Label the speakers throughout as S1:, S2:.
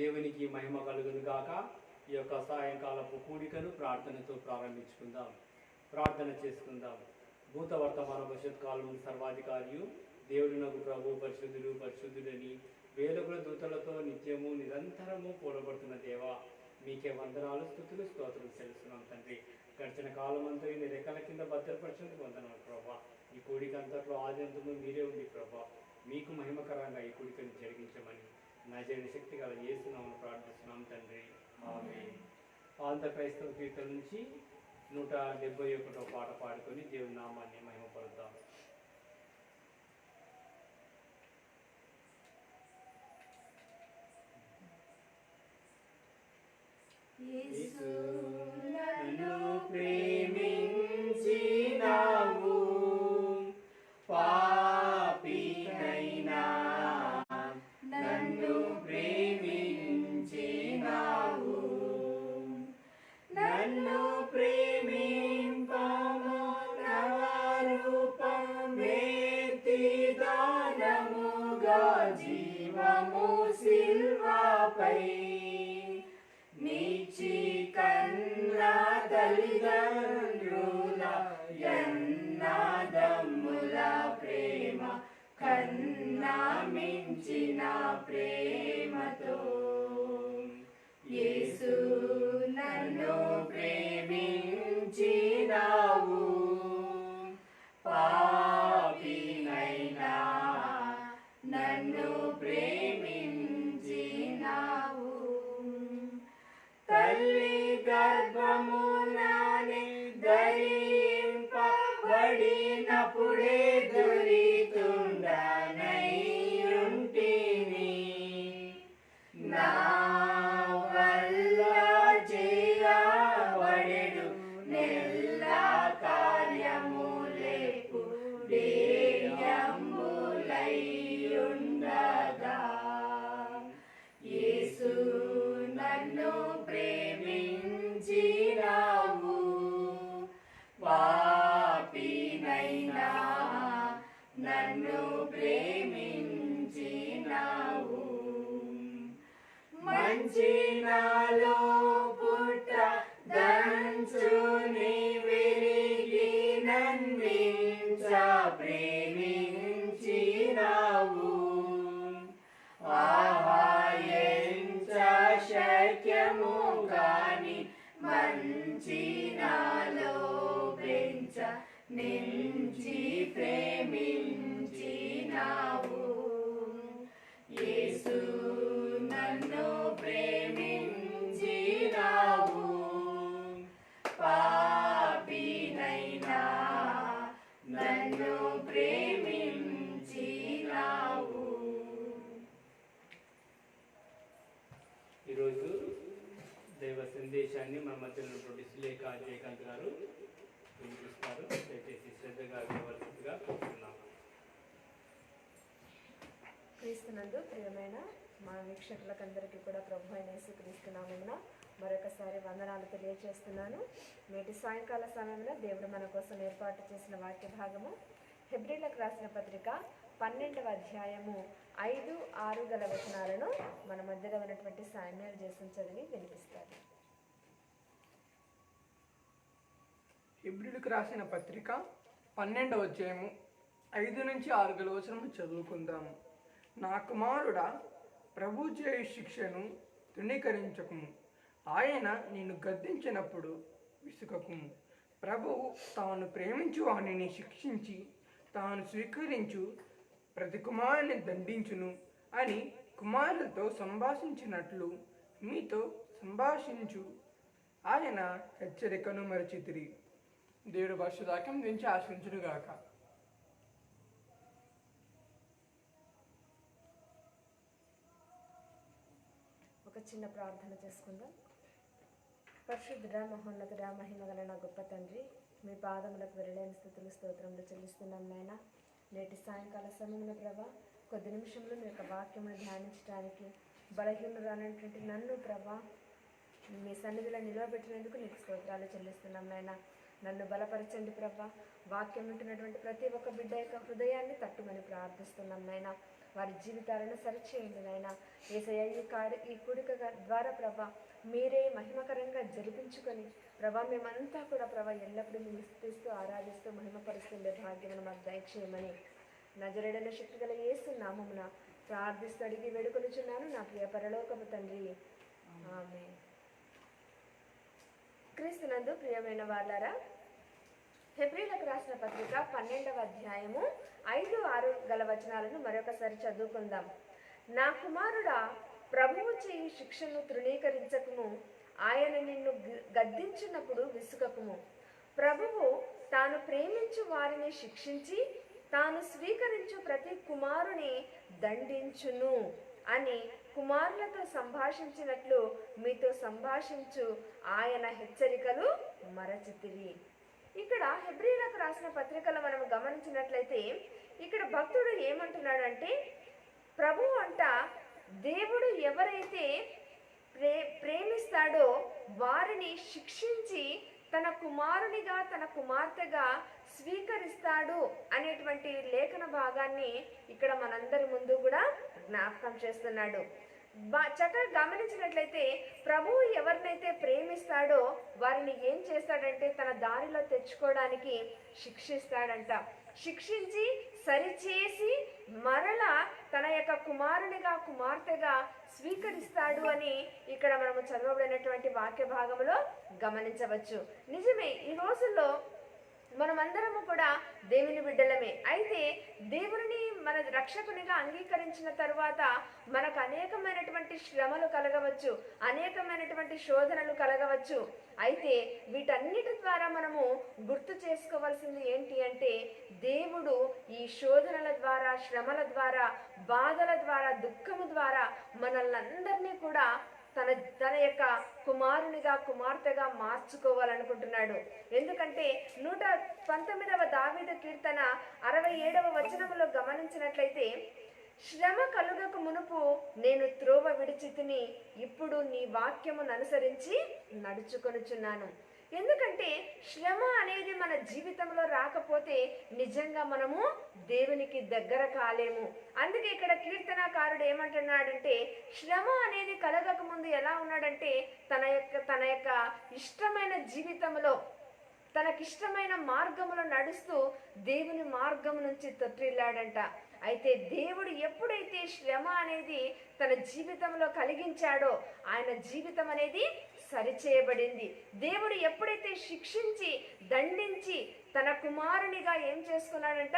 S1: దేవునికి మహిమ కలుగును గాక. ఈ యొక్క సాయంకాలపు కూడికను ప్రార్థనతో ప్రారంభించుకుందాం. ప్రార్థన చేసుకుందాం. భూత వర్తమాన భవిష్యత్ కాలము సర్వాధికారియు దేవుడునకు ప్రభు పరిశుద్ధులని వేలుగుల దూతలతో నిత్యము నిరంతరము కూడబడుతున్న దేవా, మీకే వందనాలు, స్తుతులు, స్తోత్రం చెల్లిస్తున్నాం తండ్రి. గడిచిన కాలమంతా నీ రెక్కల కింద భద్రపరిచేందుకు వందనాలు ప్రభా. ఈ కూడిక అంతట్లో ఆద్యంతము మీరే ఉంది ప్రభా. మీకు మహిమకరంగా ఈ కూడికను జరిగించమని నజరేయుని శక్తి గల యేసు నామమున ప్రార్థిస్తున్నాం తండ్రి, ఆమేన్. ఆంధ్ర క్రైస్తవ కీర్తన నుంచి 171వ పాట పాడుకొని దేవుని నామాన్ని మహిమపరుద్దాం. యేసు నన్ను ప్రేమించినావు, పాపినైనా నన్ను ప్రేమించినావు. నన్ను ప్రేమింపము నవరూపమెత్తి దానముగా జీవము సిల్వపై నిచ్చి కన్నా తల్లిదండ్రుల ఎన్నదమ్ముల ప్రేమ కన్నా మించిన ప్రేమతో యేసు నన్ను ప్రేమించినావు, పాపినైనా నన్ను ప్రేమించినావు. తల్లి గర్భమునానే ధరింపబడినప్పుడే దొరితుండనైయుంటిని. నా వల్ల చేయబడెడు నెల్ల కార్యములేపు డేయంబులైయుండగా యేసు నన్ను ప్రేమించినావు, పాపినైనా నన్ను ప్రేమించినావు. మంచి నాలో పుట్ట దంచుని విరిగి నన్నించ ప్రేమించినావు. ఆహా ఎంచ శక్యము కాని మంచి నాలో పెంచ నించి ప్రేమించినావు. యేసు నన్ను ప్రేమించినావు, పాపినైనా నన్ను ప్రేమించినావు. ఈరోజు దైవ సందేశాన్ని మన మధ్యలో ఉన్నటువంటి సులేఖ జయకాంత్ గారు వినిపిస్తారు. దయచేసి శ్రద్ధగా వినవలసిందిగా కోరుతున్నాము.
S2: క్రీస్తునందు ప్రియమైన మా వీక్షకులకందరికీ కూడా ప్రభు అయిన యేసుక్రీస్తు నామమున మరొకసారి వందనాలు తెలియజేస్తున్నాను. నేటి సాయంకాల సమయంలో దేవుడు మన కోసం ఏర్పాటు చేసిన వాక్య భాగము హెబ్రీలకు రాసిన పత్రిక 12వ అధ్యాయము 5, 6 గల వచనాలను మన మధ్యలో ఉన్నటువంటి సామ్యాలు చేసిన చదివి వినిపిస్తారు.
S3: హెబ్రీలకు రాసిన పత్రిక 12వ అధ్యాయము 5 నుంచి 6 గల వచనము చదువుకుందాము. నా కుమారుడా, ప్రభు చేయు శిక్షను తృణీకరించకుము. ఆయన నిన్ను గద్దించినప్పుడు విసుకకుము. ప్రభువు తాను ప్రేమించు వానిని శిక్షించి తాను స్వీకరించు ప్రతి కుమారుని దండించును అని కుమారులతో సంభాషించినట్లు మీతో సంభాషించు ఆయన హెచ్చరికను మరచితిరి. దేవుడు పరిశుద్ధాత్మ నుంచి ఆశించుడుగాక.
S2: ఒక చిన్న ప్రార్థన చేసుకుందాం. పరిశుద్ధుడా, మహోన్నతుడా, మహిమగల నా గొప్ప తండ్రి, మీ పాదములకు విరలేని స్థుతులు స్తోత్రములు చెల్లిస్తున్నాం నాయన. నేటి సాయంకాల సమయంలో ప్రభా, కొద్ది నిమిషంలో మీ యొక్క వాక్యమును ధ్యానించడానికి బలహీనురానటువంటి నన్ను ప్రభా మీ సన్నిధిలో నిలవబెట్టినందుకు నీకు స్తోత్రాలు చెల్లిస్తున్నాం నాయన. నన్ను బలపరచండి ప్రభా. వాక్యం వింటున్నటువంటి ప్రతి ఒక్క బిడ్డ యొక్క హృదయాన్ని తట్టుమని ప్రార్థిస్తున్నాం నాయన. వారి జీవితాలను సరిచేయండి నాయన. యేసయ్య ఈ కూడిక ద్వారా ప్రభా మీరే మహిమకరంగా జరిపించుకొని ప్రభా మేమంతా కూడా ప్రభా ఎల్లప్పుడూ మేము స్తుతిస్తూ ఆరాధిస్తూ మహిమపరుస్తుండే భాగ్యమును మాకు దయచేయమని నజరేయుడైన శక్తిగల యేసు నామమున ప్రార్థిస్తూ అడిగి వేడుకొనుచున్నాను నా ప్రియ పరలోకపు తండ్రి, ఆమేన్. క్రీస్తునందు ప్రియమైన వాళ్ళారా, హెబ్రీలకు రాసిన పత్రిక 12వ అధ్యాయము 5-6 గల వచనాలను మరొకసారి చదువుకుందాం. నా కుమారుడా, ప్రభువు చేయి శిక్షను తృణీకరించకుము, ఆయన నిన్ను గద్దించినప్పుడు విసుకకుము. ప్రభువు తాను ప్రేమించు వారిని శిక్షించి తాను స్వీకరించు ప్రతి కుమారుని దండించును అని కుమారులతో సంభాషించినట్లు మీతో సంభాషించు ఆయన హెచ్చరికలు మరచితిరి. ఇక్కడ హెబ్రీలకు రాసిన పత్రికలో మనం గమనించినట్లయితే ఇక్కడ భక్తుడు ఏమంటున్నాడంటే, ప్రభువు అంట దేవుడు ఎవరైతే ప్రేమిస్తాడో వారిని శిక్షించి తన కుమారునిగా తన కుమార్తెగా స్వీకరిస్తాడు అనేటువంటి లేఖన భాగాన్ని ఇక్కడ మనందరి ముందు కూడా జ్ఞాపకం చేస్తున్నాడు. చక్కగా గమనించినట్లయితే ప్రభువు ఎవరినైతే ప్రేమిస్తాడో వారిని ఏం చేస్తాడంటే తన దారిలో తెచ్చుకోవడానికి శిక్షిస్తాడంట. శిక్షించి సరిచేసి మరలా తన యొక్క కుమారునిగా కుమార్తెగా స్వీకరిస్తాడు అని ఇక్కడ మనము చదవబడినటువంటి వాక్య భాగంలో గమనించవచ్చు. నిజమే, ఈ రోజుల్లో మనమందరము కూడా దేవుని బిడ్డలమే. అయితే దేవుని మన రక్షకునిగా అంగీకరించిన తరువాత మనకు అనేకమైనటువంటి శ్రమలు కలగవచ్చు, అనేకమైనటువంటి శోధనలు కలగవచ్చు. అయితే వీటన్నిటి ద్వారా మనము గుర్తు చేసుకోవాల్సింది ఏంటి అంటే, దేవుడు ఈ శోధనల ద్వారా, శ్రమల ద్వారా, బాధల ద్వారా, దుఃఖము ద్వారా మనల్ని అందరినీ కూడా తన యొక్క కుమారునిగా కుమార్తెగా మార్చుకోవాలనుకుంటున్నాడు. ఎందుకంటే 119వ దావీదు కీర్తన 67వ వచనంలో గమనించినట్లయితే, శ్రమ కలుగక మునుపు నేను త్రోవ విడిచితిని, ఇప్పుడు నీ వాక్యమును అనుసరించి నడుచుకొనుచున్నాను. ఎందుకంటే శ్రమ అనేది మన జీవితంలో రాకపోతే నిజంగా మనము దేవునికి దగ్గర కాలేము. అందుకే ఇక్కడ కీర్తనకారుడు ఏమంటున్నాడంటే, శ్రమ అనేది కలగక ముందు ఎలా ఉన్నాడంటే తన యొక్క ఇష్టమైన జీవితంలో తనకిష్టమైన మార్గములో నడుస్తూ దేవుని మార్గం నుంచి తొట్టిల్లాడంట. అయితే దేవుడు ఎప్పుడైతే శ్రమ అనేది తన జీవితంలో కలిగించాడో ఆయన జీవితం అనేది సరిచేయబడింది. దేవుడు ఎప్పుడైతే శిక్షించి దండించి తన కుమారునిగా ఏం చేసుకున్నాడంట,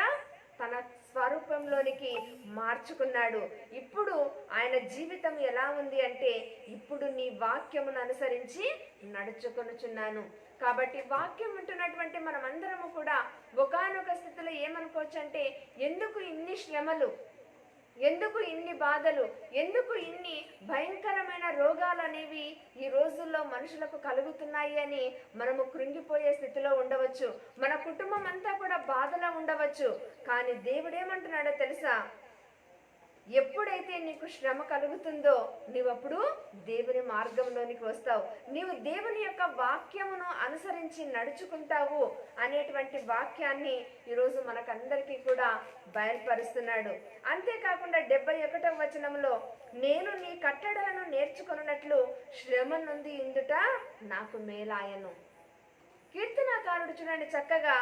S2: తన స్వరూపంలోనికి మార్చుకున్నాడు. ఇప్పుడు ఆయన జీవితం ఎలా ఉంది అంటే, ఇప్పుడు నీ వాక్యమును అనుసరించి నడుచుకొనుచున్నాను. కాబట్టి వాక్యం వింటున్నటువంటి మనమందరము కూడా ఒకానొక స్థితిలో ఏమనుకోవచ్చు అంటే, ఎందుకు ఇన్ని శ్రమలు, ఎందుకు ఇన్ని బాధలు, ఎందుకు ఇన్ని భయంకరమైన రోగాలు అనేవి ఈ రోజుల్లో మనుషులకు కలుగుతున్నాయి అని మనము కృంగిపోయే స్థితిలో ఉండవచ్చు. మన కుటుంబం అంతా కూడా బాధలో ఉండవచ్చు. కానీ దేవుడు ఏమంటున్నాడో తెలుసా, ఎప్పుడైతే నీకు శ్రమ కలుగుతుందో నీవప్పుడు దేవుని మార్గంలోనికి వస్తావు, నీవు దేవుని యొక్క వాక్యమును అనుసరించి నడుచుకుంటావు అనేటువంటి వాక్యాన్ని ఈరోజు మనకందరికీ కూడా బయలుపరుస్తున్నాడు. అంతేకాకుండా 71వ వచనంలో, నేను నీ కట్టడలను నేర్చుకున్నట్లు శ్రమ నుండి ఇందుట నాకు మేలాయను. కీర్తనాకారుడు చూడండి చక్కగా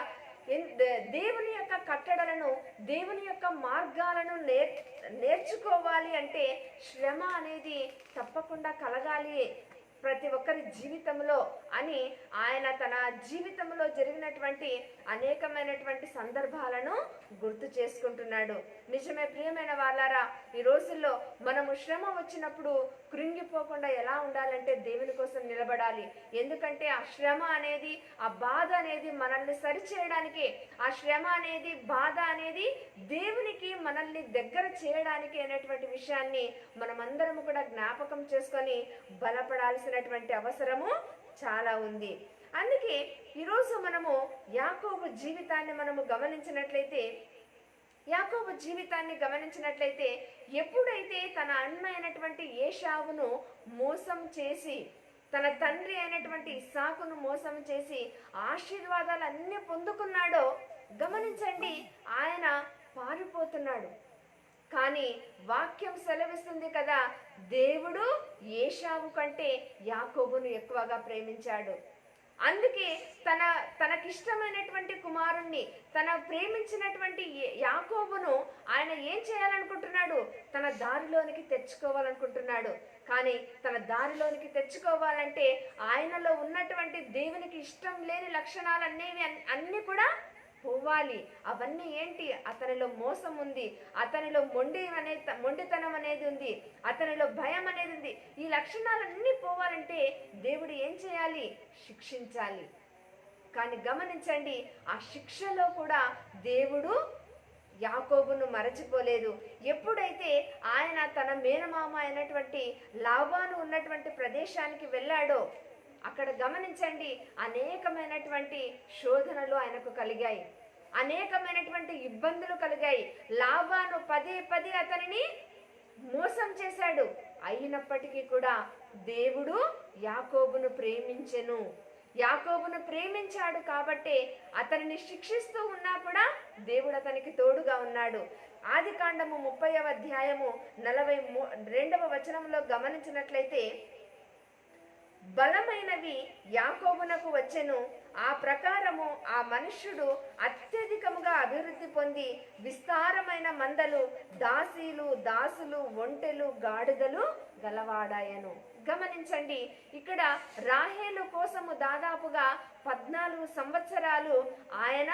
S2: దేవుని యొక్క కట్టడలను, దేవుని యొక్క మార్గాలను నేర్చుకోవాలి అంటే శ్రమ అనేది తప్పకుండా కలగాలి ప్రతి ఒక్కరి జీవితంలో అని ఆయన తన జీవితంలో జరిగినటువంటి అనేకమైనటువంటి సందర్భాలను గుర్తు చేసుకుంటున్నాడు. నిజమే ప్రియమైన వాళ్ళారా, ఈ రోజుల్లో మనము శ్రమ వచ్చినప్పుడు కృంగిపోకుండా ఎలా ఉండాలంటే దేవుని కోసం నిలబడాలి. ఎందుకంటే ఆ శ్రమ అనేది, ఆ బాధ అనేది మనల్ని సరిచేయడానికి, ఆ శ్రమ అనేది, బాధ అనేది దేవునికి మనల్ని దగ్గర చేయడానికి అనేటువంటి విషయాన్ని మనమందరము కూడా జ్ఞాపకం చేసుకొని బలపడాల్సినటువంటి అవసరము చాలా ఉంది. అందుకే ఈరోజు మనము యాకోబు జీవితాన్ని గమనించినట్లయితే ఎప్పుడైతే తన అన్న అయినటువంటి ఏశావును మోసం చేసి, తన తండ్రి అయినటువంటి ఇస్సాకును మోసం చేసి ఆశీర్వాదాలు అన్నీ పొందుకున్నాడో గమనించండి, ఆయన పారిపోతున్నాడు. కానీ వాక్యం సెలవిస్తుంది కదా, దేవుడు ఏశావు కంటే యాకోబును ఎక్కువగా ప్రేమించాడు. అందుకే తనకిష్టమైనటువంటి కుమారుణ్ణి, తన ప్రేమించినటువంటి యాకోబును ఆయన ఏం చేయాలనుకుంటున్నాడు? తన దారిలోనికి తెచ్చుకోవాలనుకుంటున్నాడు. కానీ తన దారిలోనికి తెచ్చుకోవాలంటే ఆయనలో ఉన్నటువంటి దేవునికి ఇష్టం లేని లక్షణాలు అన్నీ కూడా పోవాలి. అవన్నీ ఏంటి? అతనిలో మోసం ఉంది, అతనిలో మొండితనం అనేది ఉంది, అతనిలో భయం అనేది ఉంది. ఈ లక్షణాలన్నీ పోవాలంటే దేవుడు ఏం చేయాలి? శిక్షించాలి. కానీ గమనించండి, ఆ శిక్షలో కూడా దేవుడు యాకోబును మరచిపోలేదు. ఎప్పుడైతే ఆయన తన మేనమామ అయినటువంటి లాబాను ఉన్నటువంటి ప్రదేశానికి వెళ్ళాడో అక్కడ గమనించండి, అనేకమైనటువంటి శోధనలు ఆయనకు కలిగాయి, అనేకమైనటువంటి ఇబ్బందులు కలిగాయి. లాబాను పదే పదే అతనిని మోసం చేశాడు. అయినప్పటికీ కూడా దేవుడు యాకోబును ప్రేమించెను. యాకోబును ప్రేమించాడు కాబట్టే అతనిని శిక్షిస్తూ ఉన్నా కూడా దేవుడు అతనికి తోడుగా ఉన్నాడు. ఆదికాండము 30వ అధ్యాయము 42వ వచనంలో గమనించినట్లయితే, బలమైనవి యాకోబునకు వచ్చెను, ఆ ప్రకారము ఆ మనుష్యుడు అత్యధికముగా అభివృద్ధి పొంది విస్తారమైన మందలు, దాసీలు, దాసులు, ఒంటెలు, గాడిదలు గలవాడాయను. గమనించండి, ఇక్కడ రాహేలు కోసము దాదాపుగా 14 సంవత్సరాలు ఆయన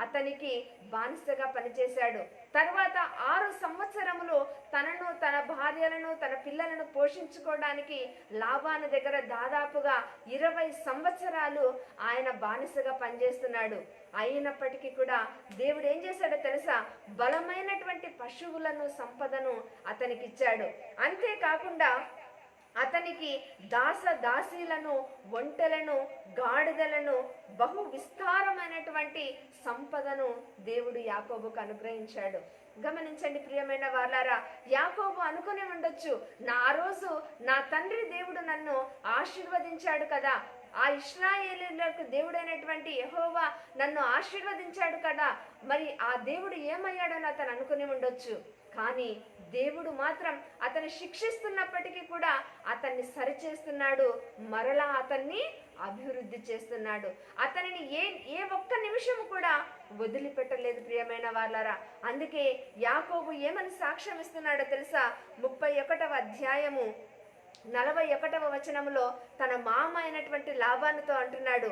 S2: అతనికి బానిసగా పనిచేశాడు. తర్వాత 6 సంవత్సరములు తనను, తన భార్యలను, తన పిల్లలను పోషించుకోవడానికి లాబాను దగ్గర దాదాపుగా 20 సంవత్సరాలు ఆయన బానిసగా పనిచేస్తున్నాడు. అయినప్పటికీ కూడా దేవుడు ఏం చేశాడో తెలుసా? బలమైనటువంటి పశువులను, సంపదను అతనికి ఇచ్చాడు. అంతేకాకుండా అతనికి దాసీలను, ఒంటెలను, గాడిదలను, బహు విస్తారమైనటువంటి సంపదను దేవుడు యాకోబుకు అనుగ్రహించాడు. గమనించండి ప్రియమైన వారలారా, యాకోబు అనుకుని ఉండొచ్చు, ఆ రోజు నా తండ్రి దేవుడు నన్ను ఆశీర్వదించాడు కదా, ఆ ఇశ్రాయేలీయులకు దేవుడైనటువంటి యెహోవా నన్ను ఆశీర్వదించాడు కదా, మరి ఆ దేవుడు ఏమయ్యాడని అతను అనుకుని ఉండొచ్చు. కానీ దేవుడు మాత్రం అతన్ని శిక్షిస్తున్నప్పటికీ కూడా అతన్ని సరిచేస్తున్నాడు, మరలా అతన్ని అభివృద్ధి చేస్తున్నాడు. అతనిని ఏ ఒక్క నిమిషము కూడా వదిలిపెట్టలేదు ప్రియమైన వాళ్ళారా. అందుకే యాకోబు ఏమని సాక్ష్యం ఇస్తున్నాడో తెలుసా? 31వ అధ్యాయము 41వ వచనంలో తన మామ అయినటువంటి లాబానుతో అంటున్నాడు,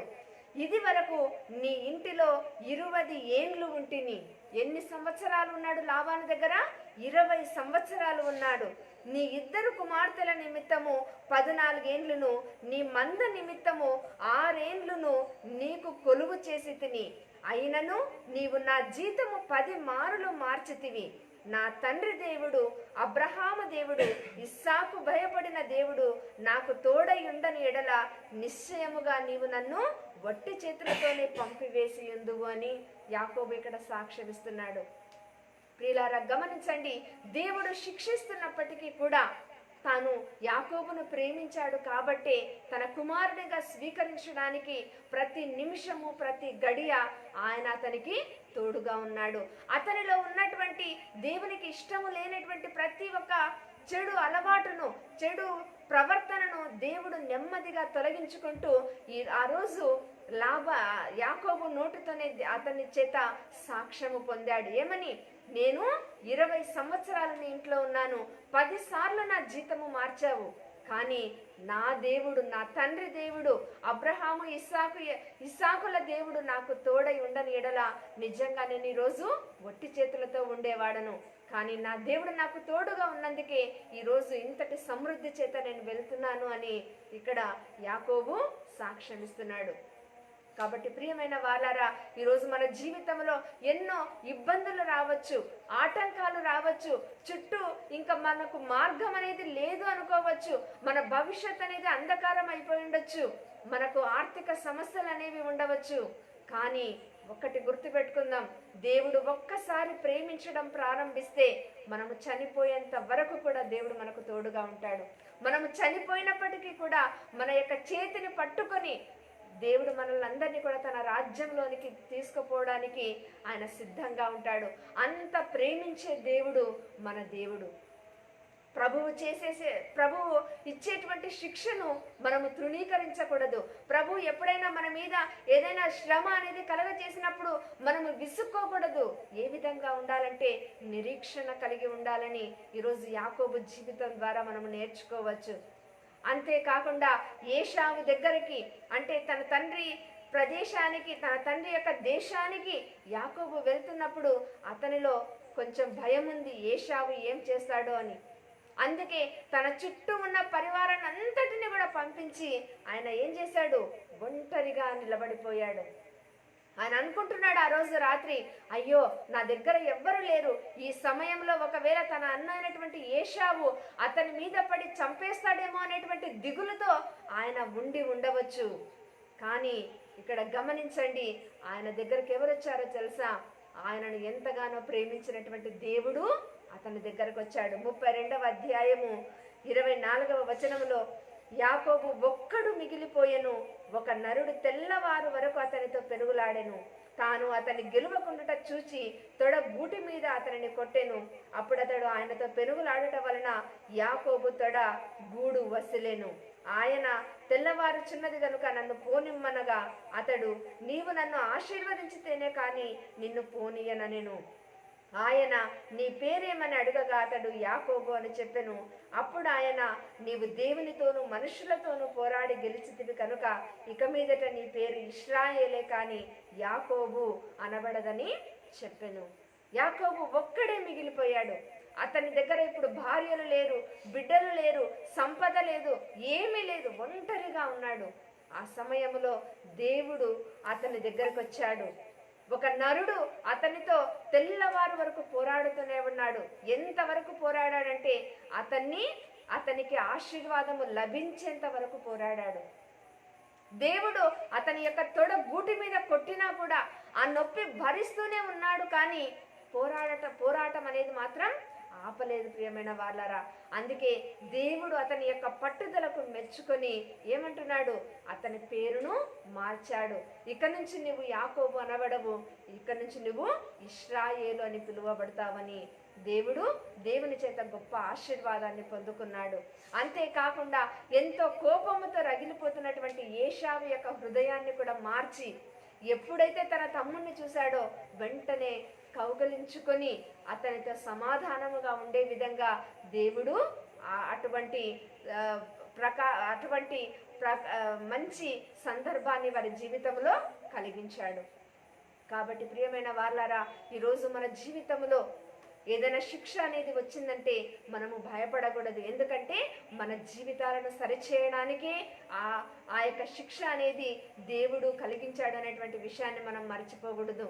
S2: ఇది వరకు నీ ఇంటిలో 20 ఏండ్లు ఉంటిని. ఎన్ని సంవత్సరాలు ఉన్నాడు లాబాను దగ్గర? 20 సంవత్సరాలు ఉన్నాడు. నీ 2 కుమార్తెల నిమిత్తము 14 ఏండ్లను, నీ మంద నిమిత్తము 6 ఏండ్లను నీకు కొలువు చేసి తిని, అయినను నీవు నా జీతము 10 మారులు మార్చితివి. నా తండ్రి దేవుడు, అబ్రహాము దేవుడు, ఇస్సాకు భయపడిన దేవుడు నాకు తోడై ఉండని ఎడల నిశ్చయముగా నీవు నన్ను వట్టి చేతులతోనే పంపివేసి ఉందువు అని యాకోబు ఇక్కడ సాక్ష్యమిస్తున్నాడు. ప్రియులారా గమనించండి, దేవుడు శిక్షిస్తున్నప్పటికీ కూడా తాను యాకోబును ప్రేమించాడు కాబట్టే తన కుమారునిగా స్వీకరించడానికి ప్రతి నిమిషము, ప్రతి గడియ ఆయన అతనికి తోడుగా ఉన్నాడు. అతనిలో ఉన్నటువంటి దేవునికి ఇష్టము లేనటువంటి ప్రతి ఒక్క చెడు అలవాటును, చెడు ప్రవర్తనను దేవుడు నెమ్మదిగా తొలగించుకుంటూ ఆ రోజు యాకోబు నోటితోనే అతని చేత సాక్ష్యము పొందాడు. ఏమని? నేను 20 సంవత్సరాలు నీ ఇంట్లో ఉన్నాను, 10 సార్లు నా జీతము మార్చావు, కానీ నా దేవుడు, నా తండ్రి దేవుడు, అబ్రహాము ఇస్సాకుల దేవుడు నాకు తోడై ఉండని ఎడల నిజంగా నేను ఈరోజు ఒట్టి చేతులతో ఉండేవాడను. కానీ నా దేవుడు నాకు తోడుగా ఉన్నందుకే ఈరోజు ఇంతటి సమృద్ధి చేత నేను వెళ్తున్నాను అని ఇక్కడ యాకోబు సాక్ష్యమిస్తున్నాడు. కాబట్టి ప్రియమైన వారలారా, ఈరోజు మన జీవితంలో ఎన్నో ఇబ్బందులు రావచ్చు, ఆటంకాలు రావచ్చు, చుట్టూ ఇంకా మనకు మార్గం అనేది లేదు అనుకోవచ్చు, మన భవిష్యత్ అనేది అంధకారం అయిపోయి ఉండొచ్చు, మనకు ఆర్థిక సమస్యలు అనేవి ఉండవచ్చు. కానీ ఒక్కటి గుర్తుపెట్టుకుందాం, దేవుడు ఒక్కసారి ప్రేమించడం ప్రారంభిస్తే మనము చనిపోయేంత వరకు కూడా దేవుడు మనకు తోడుగా ఉంటాడు. మనము చనిపోయినప్పటికీ కూడా మన యొక్క చేతిని పట్టుకొని దేవుడు మనల్ని అందరినీ కూడా తన రాజ్యంలోనికి తీసుకుపోవడానికి ఆయన సిద్ధంగా ఉంటాడు. అంత ప్రేమించే దేవుడు మన దేవుడు. ప్రభువు ఇచ్చేటువంటి శిక్షను మనము తృణీకరించకూడదు. ప్రభు ఎప్పుడైనా మన మీద ఏదైనా శ్రమ అనేది కలగజేసినప్పుడు మనము విసుక్కోకూడదు. ఏ విధంగా ఉండాలంటే నిరీక్షణ కలిగి ఉండాలని ఈరోజు యాకోబు జీవితం ద్వారా మనము నేర్చుకోవచ్చు. అంతేకాకుండా ఏశావు దగ్గరికి, అంటే తన తండ్రి ప్రదేశానికి, తన తండ్రి యొక్క దేశానికి యాకోబు వెళ్తున్నప్పుడు అతనిలో కొంచెం భయం ఉంది, ఏశావు ఏం చేస్తాడో అని. అందుకే తన చుట్టూ ఉన్న పరివారాన్ని అంతటిని కూడా పంపించి ఆయన ఏం చేశాడు, ఒంటరిగా నిలబడిపోయాడు. ఆయన అనుకుంటున్నాడు ఆ రోజు రాత్రి, అయ్యో నా దగ్గర ఎవ్వరు లేరు, ఈ సమయంలో ఒకవేళ తన అన్న అయినటువంటి ఏశావు అతని మీద పడి చంపేస్తాడేమో అనేటువంటి దిగులుతో ఆయన ఉండవచ్చు. కానీ ఇక్కడ గమనించండి, ఆయన దగ్గరికి ఎవరు వచ్చారో తెలుసా? ఆయనను ఎంతగానో ప్రేమించినటువంటి దేవుడు అతని దగ్గరకు వచ్చాడు. 32వ అధ్యాయము 24వ వచనములో, యాకోబు ఒక్కడు మిగిలిపోయెను, ఒక నరుడు తెల్లవారు వరకు అతనితో పెనుగులాడెను. తాను అతన్ని గెలువకుండుట చూచి తొడ గూటి మీద అతనిని కొట్టెను. అప్పుడు అతడు ఆయనతో పెనుగులాడుట వలన యాకోబు తొడ గూడు వసిలెను. ఆయన తెల్లవారుచున్నది గనుక నన్ను పోనిమ్మనగా అతడు, నీవు నన్ను ఆశీర్వదించితేనే కాని నిన్ను పోనీయనెను. ఆయన, నీ పేరేమని అడగగా అతడు యాకోబు అని చెప్పెను. అప్పుడు ఆయన, నీవు దేవునితోనూ మనుషులతోనూ పోరాడి గెలిచితివి కనుక ఇక మీదట నీ పేరు ఇశ్రాయేలే కాని యాకోబు అనబడదని చెప్పెను. యాకోబు ఒక్కడే మిగిలిపోయాడు. అతని దగ్గర ఇప్పుడు భార్యలు లేరు, బిడ్డలు లేరు, సంపద లేదు, ఏమీ లేదు, ఒంటరిగా ఉన్నాడు. ఆ సమయంలో దేవుడు అతని దగ్గరకు వచ్చాడు. ఒక నరుడు అతనితో తెల్లవారు వరకు పోరాడుతూనే ఉన్నాడు. ఎంతవరకు పోరాడాడంటే అతనికి ఆశీర్వాదము లభించేంత వరకు పోరాడాడు. దేవుడు అతని యొక్క తొడ గూటి మీద కొట్టినా కూడా ఆ నొప్పి భరిస్తూనే ఉన్నాడు. కానీ పోరాటం అనేది మాత్రం ఆపలేదు ప్రియమైన వాళ్ళరా. అందుకే దేవుడు అతని యొక్క పట్టుదలకు మెచ్చుకొని ఏమంటున్నాడు, అతని పేరును మార్చాడు. ఇక నుంచి నువ్వు యాకోబు అనబడవు, ఇక నుంచి నువ్వు ఇశ్రాయేలు అని పిలువబడతావని దేవుని చేత గొప్ప ఆశీర్వాదాన్ని పొందుకున్నాడు. అంతేకాకుండా ఎంతో కోపముతో రగిలిపోతున్నటువంటి ఏశావు యొక్క హృదయాన్ని కూడా మార్చి, ఎప్పుడైతే తన తమ్ముణ్ణి చూశాడో వెంటనే కౌగలించుకొని అతనితో సమాధానముగా ఉండే విధంగా దేవుడు అటువంటి మంచి సందర్భాన్ని వారి జీవితంలో కలిగించాడు. కాబట్టి ప్రియమైన వారలారా, ఈరోజు మన జీవితంలో ఏదైనా శిక్ష అనేది వచ్చిందంటే మనము భయపడకూడదు. ఎందుకంటే మన జీవితాలను సరిచేయడానికే ఆ యొక్క శిక్ష అనేది దేవుడు కలిగించాడు అనేటువంటి విషయాన్ని మనం మర్చిపోకూడదు.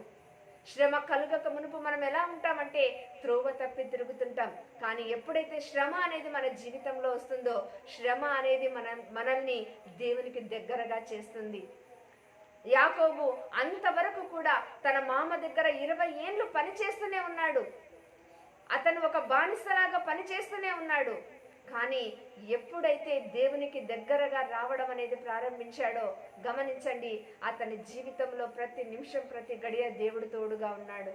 S2: శ్రమ కలుగక మునుపు మనం ఎలా ఉంటామంటే త్రోవ తప్పి తిరుగుతుంటాం. కానీ ఎప్పుడైతే శ్రమ అనేది మన జీవితంలో వస్తుందో, శ్రమ అనేది మనల్ని దేవునికి దగ్గరగా చేస్తుంది. యాకోబు అంతవరకు కూడా తన మామ దగ్గర 20 ఏళ్ళు పనిచేస్తూనే ఉన్నాడు. అతను ఒక బానిసలాగా పనిచేస్తూనే ఉన్నాడు. కానీ ఎప్పుడైతే దేవునికి దగ్గరగా రావడం అనేది ప్రారంభించాడో గమనించండి, అతని జీవితంలో ప్రతి నిమిషం ప్రతి గడియ దేవుడు తోడుగా ఉన్నాడు.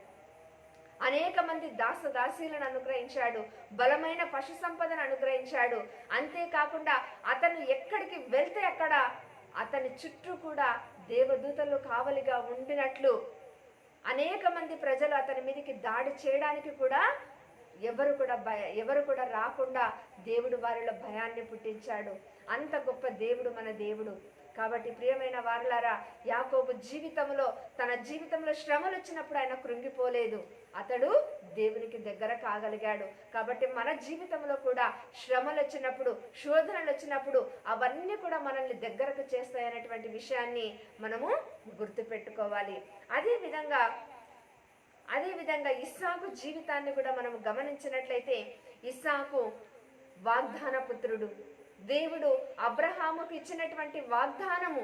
S2: అనేక మంది దాసదాసీలను అనుగ్రహించాడు, బలమైన పశు సంపదను అనుగ్రహించాడు. అంతేకాకుండా అతను ఎక్కడికి వెళ్తే అక్కడ అతని చుట్టూ కూడా దేవదూతలు కావలిగా ఉండినట్లు అనేక మంది ప్రజలు అతని మీదకి దాడి చేయడానికి కూడా ఎవరు కూడా రాకుండా దేవుడు వారిలో భయాన్ని పుట్టించాడు. అంత గొప్ప దేవుడు మన దేవుడు. కాబట్టి ప్రియమైన వారలారా, యాకోబు తన జీవితంలో శ్రమలు వచ్చినప్పుడు ఆయన కృంగిపోలేదు. అతడు దేవునికి దగ్గర కాగలిగాడు. కాబట్టి మన జీవితంలో కూడా శ్రమలు వచ్చినప్పుడు, శోధనలు వచ్చినప్పుడు అవన్నీ కూడా మనల్ని దగ్గరకు చేస్తాయనేటువంటి విషయాన్ని మనము గుర్తుపెట్టుకోవాలి. అదేవిధంగా ఇస్సాకు జీవితాన్ని కూడా మనం గమనించినట్లయితే, ఇస్సాకు వాగ్దాన పుత్రుడు. దేవుడు అబ్రహాముకు ఇచ్చినటువంటి వాగ్దానము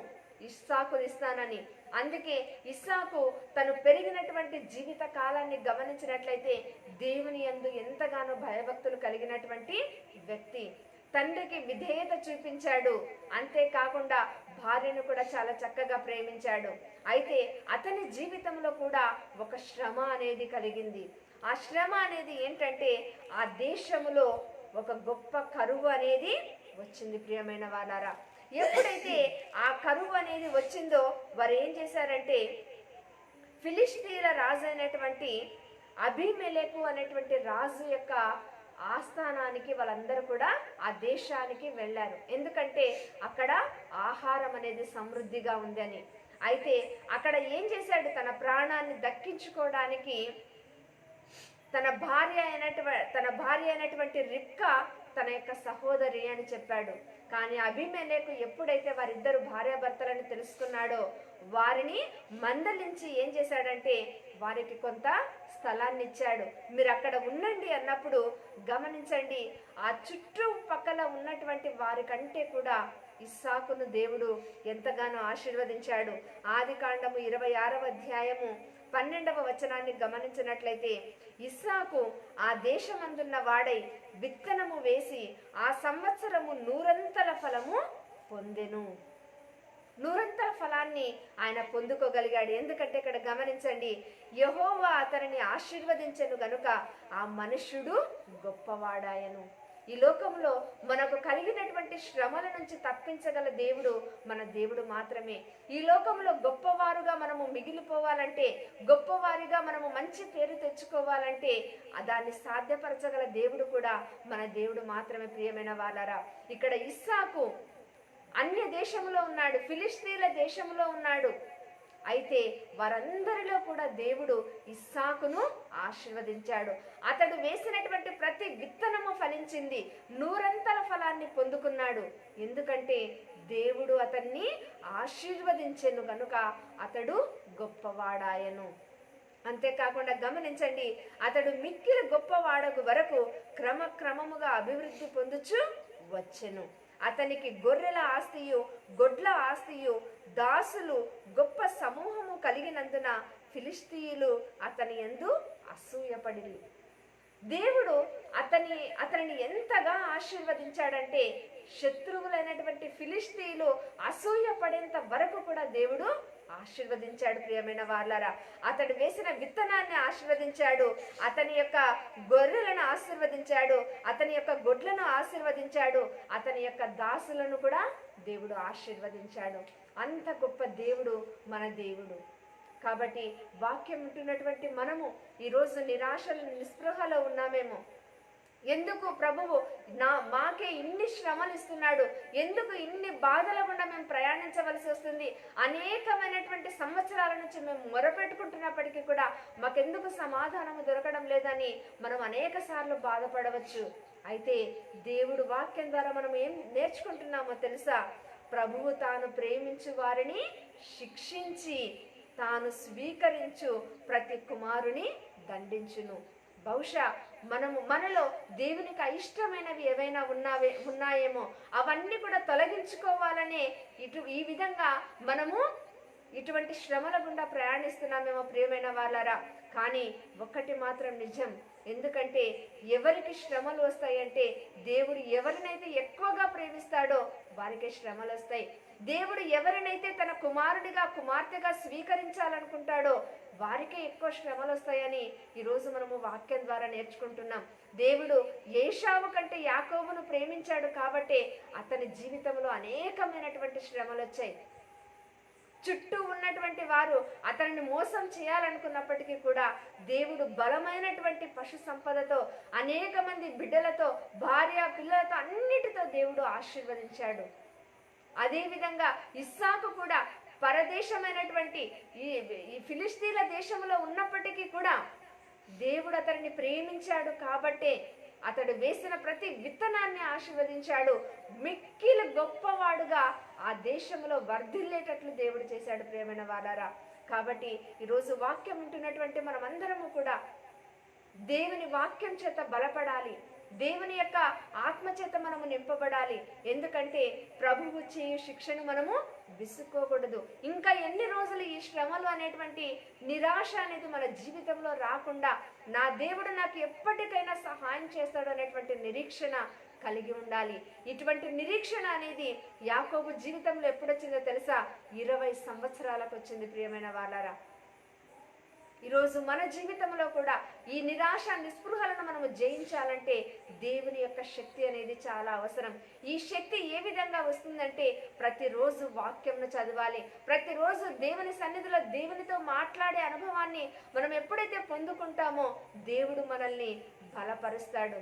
S2: ఇస్సాకుని ఇస్తానని. అందుకే ఇస్సాకు తను పెరిగినటువంటి జీవిత కాలాన్ని గమనించినట్లయితే దేవుని యందు ఎంతగానో భయభక్తులు కలిగినటువంటి వ్యక్తి. తండ్రికి విధేయత చూపించాడు. అంతేకాకుండా భార్యను కూడా చాలా చక్కగా ప్రేమించాడు. అయితే అతని జీవితంలో కూడా ఒక శ్రమ అనేది కలిగింది. ఆ శ్రమ అనేది ఏంటంటే ఆ దేశములో ఒక గొప్ప కరువు అనేది వచ్చింది. ప్రియమైన వాళ్ళారా, ఎప్పుడైతే ఆ కరువు అనేది వచ్చిందో వారు ఏం చేశారంటే ఫిలిష్తీయుల రాజు అయినటువంటి అబీమెలెకు అనేటువంటి రాజు యొక్క ఆస్థానానికి వాళ్ళందరూ కూడా ఆ దేశానికి వెళ్ళారు. ఎందుకంటే అక్కడ ఆహారం అనేది సమృద్ధిగా ఉందని. అయితే అక్కడ ఏం చేశాడు, తన ప్రాణాన్ని దక్కించుకోవడానికి తన భార్య అయినటువంటి రిబ్కా తన యొక్క సహోదరి అని చెప్పాడు. కానీ అబీమెలెకు ఎప్పుడైతే వారిద్దరు భార్యాభర్తలను తెలుసుకున్నాడో వారిని మందలించి ఏం చేశాడంటే వారికి కొంత స్థలాన్ని ఇచ్చాడు. మీరు అక్కడ ఉండండి అన్నప్పుడు గమనించండి, ఆ చుట్టుపక్కల ఉన్నటువంటి వారికంటే కూడా ఇస్సాకును దేవుడు ఎంతగానో ఆశీర్వదించాడు. ఆదికాండము 26వ అధ్యాయము 12వ వచనాన్ని గమనించినట్లయితే ఇస్సాకు ఆ దేశమందున్న వాడై విత్తనము వేసి ఆ సంవత్సరము 100 ఫలము పొందెను. 100 ఫలాన్ని ఆయన పొందుకోగలిగాడు. ఎందుకంటే ఇక్కడ గమనించండి, యెహోవా అతనిని ఆశీర్వదించెను గనుక ఆ మనుష్యుడు గొప్పవాడాయను. ఈ లోకంలో మనకు కలిగినటువంటి శ్రమల నుంచి తప్పించగల దేవుడు మన దేవుడు మాత్రమే. ఈ లోకంలో గొప్పవారుగా మనము మిగిలిపోవాలంటే, గొప్పవారిగా మనము మంచి పేరు తెచ్చుకోవాలంటే దాన్ని సాధ్యపరచగల దేవుడు కూడా మన దేవుడు మాత్రమే. ప్రియమైన వాళ్ళారా, ఇక్కడ ఇస్సాకు అన్య దేశంలో ఉన్నాడు, ఫిలిష్తీయుల దేశంలో ఉన్నాడు. అయితే వారందరిలో కూడా దేవుడు ఇస్సాకును ఆశీర్వదించాడు. అతడు వేసినటువంటి ప్రతి విత్తనము ఫలించింది. 100 ఫలాన్ని పొందుకున్నాడు. ఎందుకంటే దేవుడు అతన్ని ఆశీర్వదించెను కనుక అతడు గొప్పవాడాయను. అంతేకాకుండా గమనించండి, అతడు మిక్కిలి గొప్పవాడకు వరకు క్రమక్రమముగా అభివృద్ధి పొందుచు వచ్చెను. అతనికి గొర్రెల ఆస్తియు గొడ్ల ఆస్తియు దాసులు గొప్ప సమూహము కలిగినందున ఫిలిష్తీయులు అతని యందు అసూయపడిరి. దేవుడు అతనిని ఎంతగా ఆశీర్వదించాడంటే శత్రువులైనటువంటి ఫిలిష్తీయులు అసూయపడేంత వరకు కూడా దేవుడు ఆశీర్వదించాడు. ప్రియమైన వాళ్ళారా, అతడు వేసిన విత్తనాన్ని ఆశీర్వదించాడు, అతని యొక్క గొర్రెలను ఆశీర్వదించాడు, అతని యొక్క గొడ్లను ఆశీర్వదించాడు, అతని యొక్క దాసులను కూడా దేవుడు ఆశీర్వదించాడు. అంత గొప్ప దేవుడు మన దేవుడు. కాబట్టి వాక్యం ఉంటున్నటువంటి మనము ఈరోజు నిరాశలు నిస్పృహలో ఉన్నామేమో. ఎందుకు ప్రభువు మాకే ఇన్ని శ్రమలు ఇస్తున్నాడు, ఎందుకు ఇన్ని బాధల గుండా మేము ప్రయాణించవలసి వస్తుంది, అనేకమైనటువంటి సంవత్సరాల నుంచి మేము మొరపెట్టుకుంటున్నప్పటికీ కూడా మాకెందుకు సమాధానము దొరకడం లేదని మనం అనేక సార్లు బాధపడవచ్చు. అయితే దేవుడు వాక్యం ద్వారా మనం ఏం నేర్చుకుంటున్నామో తెలుసా? ప్రభువు తాను ప్రేమించు వారిని శిక్షించి తాను స్వీకరించు ప్రతి కుమారుని దండించును. బహుశా మనలో దేవునికి అయిష్టమైనవి ఏవైనా ఉన్నాయేమో అవన్నీ కూడా తొలగించుకోవాలనే ఈ విధంగా మనము ఇటువంటి శ్రమల గుండా ప్రయాణిస్తున్నామేమో ప్రియమైన వాళ్ళారా. కానీ ఒక్కటి మాత్రం నిజం, ఎందుకంటే ఎవరికి శ్రమలు వస్తాయంటే దేవుడు ఎవరినైతే ఎక్కువగా ప్రేమిస్తాడో వారికే శ్రమలు వస్తాయి. దేవుడు ఎవరినైతే తన కుమారుడిగా కుమార్తెగా స్వీకరించాలనుకుంటాడో వారికే ఎక్కువ శ్రమలు వస్తాయని ఈరోజు మనము వాక్యం ద్వారా నేర్చుకుంటున్నాం. దేవుడు ఏశావు కంటే యాకోబును ప్రేమించాడు కాబట్టి అతని జీవితంలో అనేకమైనటువంటి శ్రమలు వచ్చాయి. చుట్టూ ఉన్నటువంటి వారు అతనిని మోసం చేయాలనుకున్నప్పటికీ కూడా దేవుడు బలమైనటువంటి పశు సంపదతో, అనేక మంది బిడ్డలతో, భార్య పిల్లలతో, అన్నిటితో దేవుడు ఆశీర్వదించాడు. అదేవిధంగా ఇస్సాకు కూడా పరదేశమైనటువంటి ఈ ఫిలిష్తీయుల దేశంలో ఉన్నప్పటికీ కూడా దేవుడు అతనిని ప్రేమించాడు కాబట్టే అతడు వేసిన ప్రతి విత్తనాన్ని ఆశీర్వదించాడు. మిక్కిలి గొప్పవాడుగా ఆ దేశంలో వర్ధిల్లేటట్లు దేవుడు చేశాడు. ప్రియమైన వాళ్ళారా, కాబట్టి ఈరోజు వాక్యం ఉంటున్నటువంటి మనమందరము కూడా దేవుని వాక్యం చేత బలపడాలి. దేవుని యొక్క ఆత్మచేత మనము నింపబడాలి. ఎందుకంటే ప్రభువు చేయు శిక్షను మనము విసుక్కోకూడదు. ఇంకా ఎన్ని రోజులు ఈ శ్రమలు అనేటువంటి నిరాశ అనేది మన జీవితంలో రాకుండా నా దేవుడు నాకు ఎప్పటికైనా సహాయం చేస్తాడు అనేటువంటి నిరీక్షణ కలిగి ఉండాలి. ఇటువంటి నిరీక్షణ అనేది యాకోబు జీవితంలో ఎప్పుడొచ్చిందో తెలుసా? 20 సంవత్సరాలకు వచ్చింది. ప్రియమైన వాళ్ళారా, ఈరోజు మన జీవితంలో కూడా ఈ నిరాశ నిస్పృహలను మనము జయించాలంటే దేవుని యొక్క శక్తి అనేది చాలా అవసరం. ఈ శక్తి ఏ విధంగా వస్తుందంటే ప్రతిరోజు వాక్యంను చదవాలి. ప్రతిరోజు దేవుని సన్నిధిలో దేవునితో మాట్లాడే అనుభవాన్ని మనం ఎప్పుడైతే పొందుకుంటామో దేవుడు మనల్ని బలపరుస్తాడు.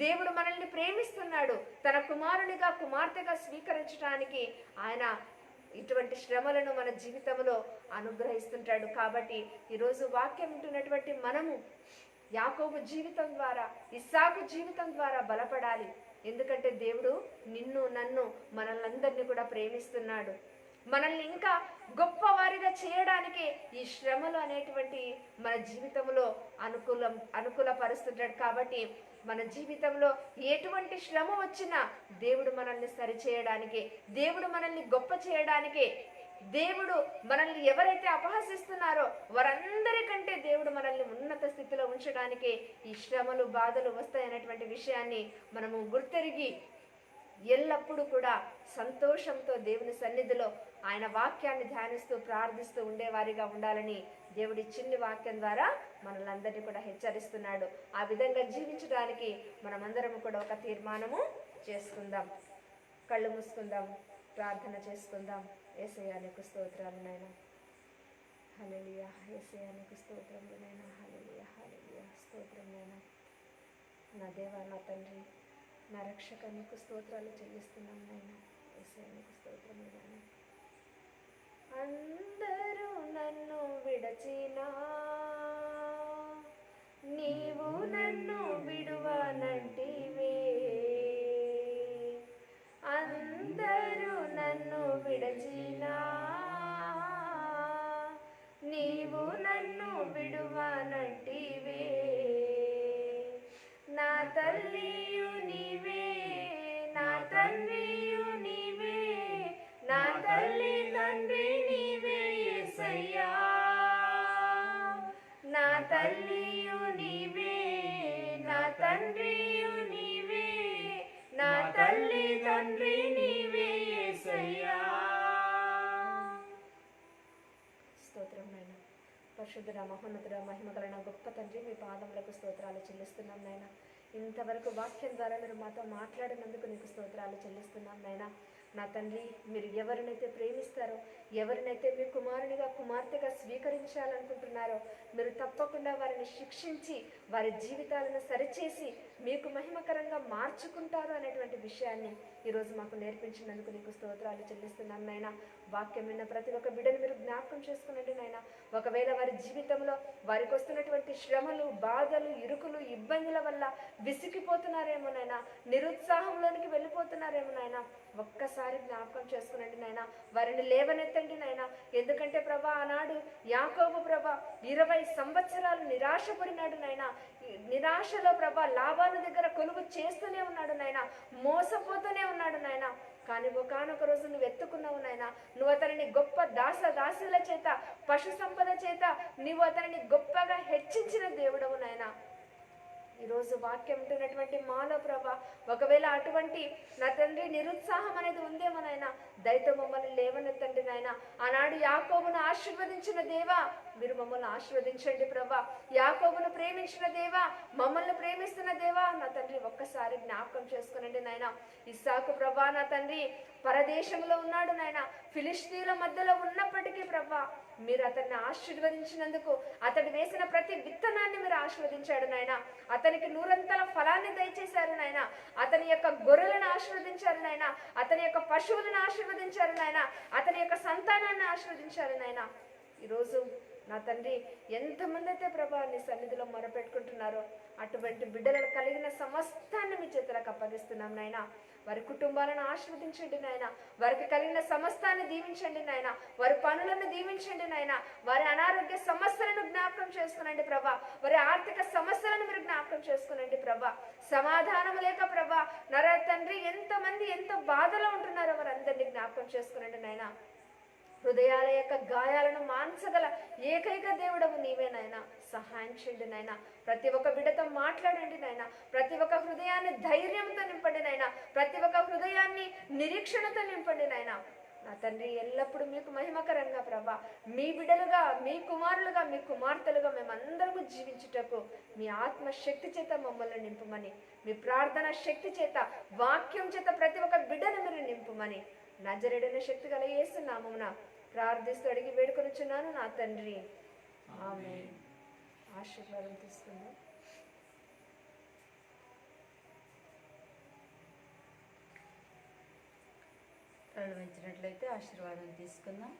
S2: దేవుడు మనల్ని ప్రేమిస్తున్నాడు. తన కుమారునిగా కుమార్తెగా స్వీకరించడానికి ఆయన ఇటువంటి శ్రమలను మన జీవితంలో అనుగ్రహిస్తుంటాడు. కాబట్టి ఈరోజు వాక్యం వింటున్నటువంటి మనము యాకోబు జీవితం ద్వారా, ఇస్సాకు జీవితం ద్వారా బలపడాలి. ఎందుకంటే దేవుడు నిన్ను నన్ను మనల్నందరినీ కూడా ప్రేమిస్తున్నాడు. మనల్ని ఇంకా గొప్ప వారిగా చేయడానికి ఈ శ్రమలు అనేటువంటి మన జీవితంలో అనుకూలపరుస్తుంటాడు. కాబట్టి మన జీవితంలో ఎటువంటి శ్రమ వచ్చినా దేవుడు మనల్ని సరిచేయడానికి, దేవుడు మనల్ని గొప్ప చేయడానికి, దేవుడు మనల్ని ఎవరైతే అపహసిస్తున్నారో వారందరికంటే దేవుడు మనల్ని ఉన్నత స్థితిలో ఉంచడానికి ఈ శ్రమలు బాధలు వస్తాయనేటువంటి విషయాన్ని మనము గుర్తెరిగి ఎల్లప్పుడూ కూడా సంతోషంతో దేవుని సన్నిధిలో ఆయన వాక్యాన్ని ధ్యానిస్తూ ప్రార్థిస్తూ ఉండేవారిగా ఉండాలని దేవుడి చిన్ని వాక్యం ద్వారా మనల్ని కూడా హెచ్చరిస్తున్నాడు. ఆ విధంగా జీవించడానికి మనమందరం కూడా ఒక తీర్మానము చేసుకుందాం. కళ్ళు మూసుకుందాం, ప్రార్థన చేసుకుందాం. యేసయ్యా నీకు స్తోత్రాలు నాయనా, హల్లెలూయా. యేసయ్యా నీకు స్తోత్రములు నాయనా, హల్లెలూయా హల్లెలూయా. స్తోత్రం నాయనా. నా దేవా, నా తండ్రి, నా రక్షక, నీకు స్తోత్రాలు చెల్లిస్తున్నాం నాయనా. యేసయ్యా నీకు స్తోత్రములు నాయనా. అందరూ నన్ను విడచినా నీవు నన్ను విడువనంటివే, అందరూ నన్ను విడచినా నీవు నన్ను విడువనంటివే, నా తల్లియు నీవే, నా తండ్రియు నీవే, నా తల్లి తండ్రి నీవే యేసయ్యా, నా తల్లియు నీవే, నా తండ్రియు నీవే, నా తల్లి తండ్రి నీవే యేసయ్యా. స్తోత్రం నాయనా. పరిశుద్ధుడ, మహోన్నతుడ, మహిమగల నా గొప్ప తండ్రి, మీ పాదములకు స్తోత్రాలు చెల్లిస్తున్నాం నాయనా. ఇంతవరకు వాక్యం ద్వారా మీరు మాతో మాట్లాడినందుకు నీకు స్తోత్రాలు చెల్లిస్తున్నాం నాయనా. నా తండ్రి, మీరు ఎవరినైతే ప్రేమిస్తారో, ఎవరినైతే మీ కుమారునిగా కుమార్తెగా స్వీకరించాలనుకుంటున్నారో మీరు తప్పకుండా వారిని శిక్షించి వారి జీవితాలను సరిచేసి మీకు మహిమకరంగా మార్చుకుంటారు అనేటువంటి విషయాన్ని ఈరోజు మాకు నేర్పించినందుకు నీకు స్తోత్రాలు చెల్లిస్తున్నాను నాయనా. వాక్యం విన్న ప్రతి ఒక్క బిడ్డను మీరు జ్ఞాపకం చేసుకునండి నాయనా. ఒకవేళ వారి జీవితంలో వారికి వస్తున్నటువంటి శ్రమలు, బాధలు, ఇరుకులు, ఇబ్బందుల వల్ల విసిగిపోతున్నారేమో నాయనా, నిరుత్సాహంలోనికి వెళ్ళిపోతున్నారేమో నాయనా, ఒక్కసారి జ్ఞాపకం చేసుకునండి నాయనా. వారిని లేవనెత్తండి నాయనా. ఎందుకంటే ప్రభా, ఆనాడు యాకోబు ప్రభా 20 సంవత్సరాలు నిరాశపడినాడు నాయనా. నిరాశలో ప్రభా లాభాల దగ్గర కొలువు చేస్తూనే ఉన్నాడు నాయనా, మోసపోతూనే ఉన్నాడు నాయనా. కానీ ఒకానొక రోజు నువ్వు ఎత్తుకున్నావు నాయనా. నువ్వు అతనిని గొప్ప దాసుల చేత, పశు సంపద చేత నువ్వు అతనిని గొప్పగా హెచ్చించిన దేవుడవు నాయనా. ఈరోజు వాక్యం ఉంటున్నటువంటి మాలో ప్రభా, ఒకవేళ అటువంటి నా తండ్రి నిరుత్సాహం అనేది ఉందేమో నాయన, దయతో మమ్మల్ని లేవనెత్తండి నాయన. ఆనాడు యాకోబును ఆశీర్వదించిన దేవా, మీరు మమ్మల్ని ఆశీర్వదించండి ప్రభా. యాకోబును ప్రేమించిన దేవా, మమ్మల్ని ప్రేమిస్తున్న దేవా, నా తండ్రి ఒక్కసారి జ్ఞాపకం చేసుకునండి నాయన. ఇస్సాకు ప్రభా, నా తండ్రి పరదేశంలో ఉన్నాడు నాయన, ఫిలిష్తీయుల మధ్యలో ఉన్నప్పటికీ ప్రభా మీరు అతన్ని ఆశీర్వదించినందుకు, అతడు వేసిన ప్రతి విత్తనాన్ని మీరు ఆశీర్వదించాడు నాయన. అతనికి 100 ఫలాన్ని దయచేశారు నాయన. అతని యొక్క గొర్రెలను ఆశీర్వదించారు నాయన. అతని యొక్క పశువులను ఆశీర్వదించారు నాయన. అతని యొక్క సంతానాన్ని ఆశీర్వదించారు నాయన. ఈరోజు నా తండ్రి ఎంతమంది అయితే ప్రభా నీ సన్నిధిలో మొరపెట్టుకుంటున్నారో అటువంటి బిడ్డలకు కలిగిన సమస్తాన్ని మీ చేతులకు అప్పగిస్తున్నాం నాయన. వారి కుటుంబాలను ఆశీర్వదించండి నాయన. వారికి కలిగిన సమస్తాన్ని దీవించండి నాయన. వారి పనులను దీవించండి నాయన. వారి అనారోగ్య సమస్యలను జ్ఞాపకం చేసుకునండి ప్రభా. వారి ఆర్థిక సమస్యలను మీరు జ్ఞాపకం చేసుకునండి ప్రభా. సమాధానం లేక ప్రభా నర తండ్రి ఎంతమంది ఎంత బాధలో ఉంటున్నారో వారందరినీ జ్ఞాపకం చేసుకునండి నాయన. హృదయాల యొక్క గాయాలను మాన్చగల ఏకైక దేవుడవు నీవే నాయన. సహాయం చేయండి నాయన. ప్రతి ఒక్క బిడ్డతో మాట్లాడండి నాయన. ప్రతి ఒక్క హృదయాన్ని ధైర్యంతో నింపండి నాయన. ప్రతి ఒక్క హృదయాన్ని నిరీక్షణతో నింపండి నాయన. నా తండ్రి ఎల్లప్పుడూ మీకు మహిమకరంగా ప్రభా మీ బిడ్డలుగా, మీ కుమారులుగా, మీ కుమార్తెలుగా మేమందరము జీవించుటకు మీ ఆత్మశక్తి చేత మమ్మల్ని నింపుమని, మీ ప్రార్థన శక్తి చేత, వాక్యం చేత ప్రతి ఒక్క బిడ్డను మీరు నింపుమని నజరేయుడైన శక్తి గల యేసు నామమున ప్రార్థిస్తూ అడిగి వేడుకొనుచున్నాను నా తండ్రి. ఆమేన్. ఆశీర్వాదం తీసుకుందాం.
S4: తలలు వంచినట్లయితే ఆశీర్వాదం తీసుకుందాం.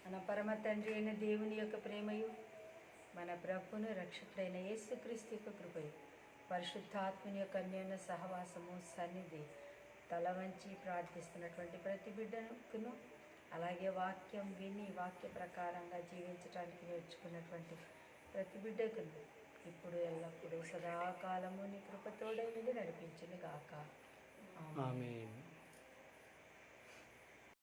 S4: మన పరమ తండ్రి అయిన దేవుని యొక్క ప్రేమయు, మన ప్రభువును రక్షకుడైన యేసుక్రీస్తు యొక్క కృపయు, పరిశుద్ధాత్మని యొక్క అన్యోన్య సహవాసము, సన్నిధి తల వంచి ప్రార్థిస్తున్నటువంటి ప్రతి బిడ్డకును, అలాగే వాక్యం విని వాక్య ప్రకారంగా జీవించడానికి నేర్చుకున్నటువంటి ప్రతి బిడ్డకును ఇప్పుడు ఎల్లప్పుడూ సదాకాలము నీ కృపతోడై నుండి నడిపించును గాక. ఆమేన్.
S1: ఆమేన్.